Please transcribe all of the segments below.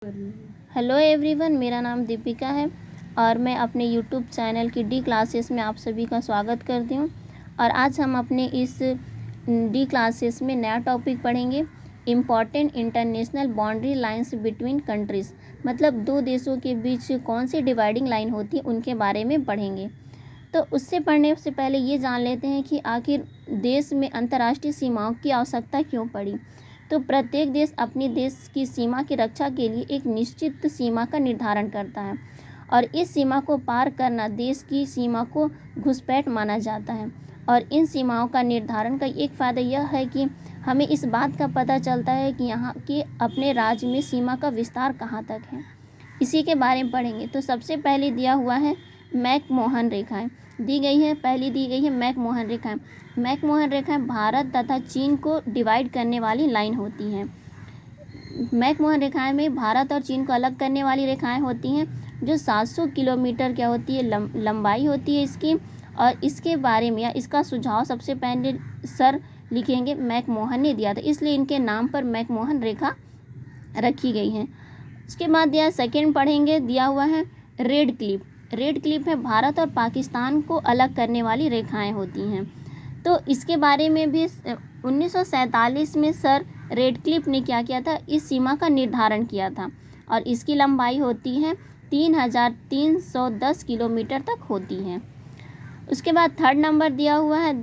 Hello everyone, मेरा नाम दीपिका है और मैं अपने यूट्यूब चैनल की डी क्लासेस में आप सभी का स्वागत करती हूँ। और आज हम अपने इस डी क्लासेस में नया टॉपिक पढ़ेंगे, important international boundary lines between countries. मतलब दो देशों के बीच कौन सी डिवाइडिंग लाइन होती है उनके बारे में पढ़ेंगे। तो उससे पढ़ने से पहले ये जान लेते हैं कि आखिर देश में अंतर्राष्ट्रीय सीमाओं की आवश्यकता क्यों पड़ी। तो प्रत्येक देश अपनी देश की सीमा की रक्षा के लिए एक निश्चित सीमा का निर्धारण करता है और इस सीमा को पार करना देश की सीमा को घुसपैठ माना जाता है। और इन सीमाओं का निर्धारण का एक फ़ायदा यह है कि हमें इस बात का पता चलता है कि यहाँ के अपने राज्य में सीमा का विस्तार कहाँ तक है। इसी के बारे में पढ़ेंगे। तो सबसे पहले दिया हुआ है मैकमोहन रेखाएं दी गई है। पहली दी गई है मैकमोहन रेखाएं। मैकमोहन रेखाएं भारत तथा चीन को डिवाइड करने वाली लाइन होती हैं। मैकमोहन रेखाएं में भारत और चीन को अलग करने वाली रेखाएं होती हैं जो 700 किलोमीटर क्या होती है लंबाई होती है इसकी। और इसके बारे में या इसका सुझाव सबसे पहले सर लिखेंगे मैकमोहन ने दिया था, इसलिए इनके नाम पर मैकमोहन रेखा रखी गई है। उसके बाद दिया सेकेंड पढ़ेंगे, दिया हुआ है रेड क्लिप। रेड क्लिप है भारत और पाकिस्तान को अलग करने वाली रेखाएं होती हैं। तो इसके बारे में भी 1947 में सर रेड क्लिप ने क्या किया था, इस सीमा का निर्धारण किया था और इसकी लंबाई होती है 3310 किलोमीटर तक होती है। उसके बाद थर्ड नंबर दिया हुआ है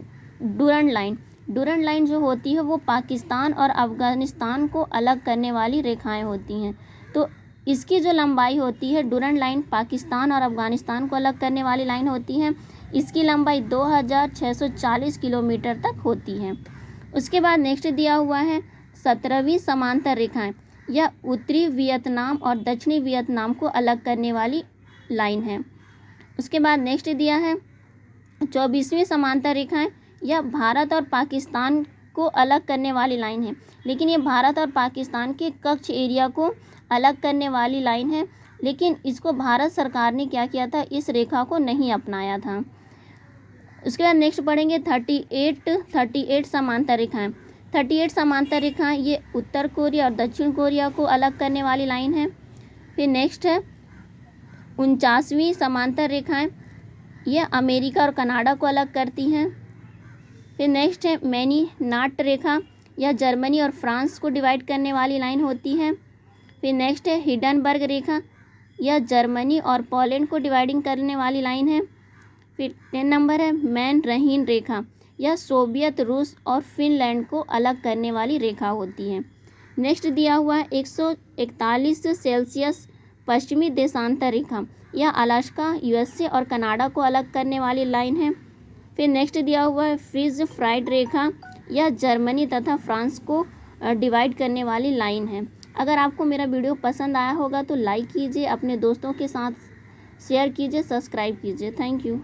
डूरंड लाइन। डूरंड लाइन जो होती है वो पाकिस्तान और अफ़गानिस्तान को अलग करने वाली रेखाएं होती हैं। तो इसकी जो लंबाई होती है, डूरंड लाइन पाकिस्तान और अफ़गानिस्तान को अलग करने वाली लाइन होती है, इसकी लंबाई 2640 किलोमीटर तक होती है। उसके बाद नेक्स्ट दिया हुआ है 17वीं समांतर रेखाएं। यह उत्तरी वियतनाम और दक्षिणी वियतनाम को अलग करने वाली लाइन है। उसके बाद नेक्स्ट दिया है 24वीं समांतर रेखाएं। यह भारत और पाकिस्तान को अलग करने वाली लाइन है, लेकिन ये भारत और पाकिस्तान के कच्छ एरिया को अलग करने वाली लाइन है, लेकिन इसको भारत सरकार ने क्या किया था, इस रेखा को नहीं अपनाया था। उसके बाद नेक्स्ट पढ़ेंगे 38 समांतर रेखाएं। 38 समांतर रेखाएं ये उत्तर कोरिया और दक्षिण कोरिया को अलग करने वाली लाइन है। फिर नेक्स्ट है 49वीं समांतर रेखाएं। यह अमेरिका और कनाडा को अलग करती हैं। फिर नेक्स्ट है मैनी नाट रेखा। यह जर्मनी और फ्रांस को डिवाइड करने वाली लाइन होती है। फिर नेक्स्ट है हिडनबर्ग रेखा। यह जर्मनी और पोलैंड को डिवाइडिंग करने वाली लाइन है। फिर 10 नंबर है मैन रहीन रेखा। यह सोवियत, रूस और फिनलैंड को अलग करने वाली रेखा होती है। नेक्स्ट दिया हुआ है 141 सेल्सियस पश्चिमी देशांतर रेखा। यह अलास्का, यूएसए और कनाडा को अलग करने वाली लाइन है। फिर नेक्स्ट दिया हुआ है फ्रीज फ्राइड रेखा। यह जर्मनी तथा फ्रांस को डिवाइड करने वाली लाइन है। अगर आपको मेरा वीडियो पसंद आया होगा तो लाइक कीजिए, अपने दोस्तों के साथ शेयर कीजिए, सब्सक्राइब कीजिए। Thank you.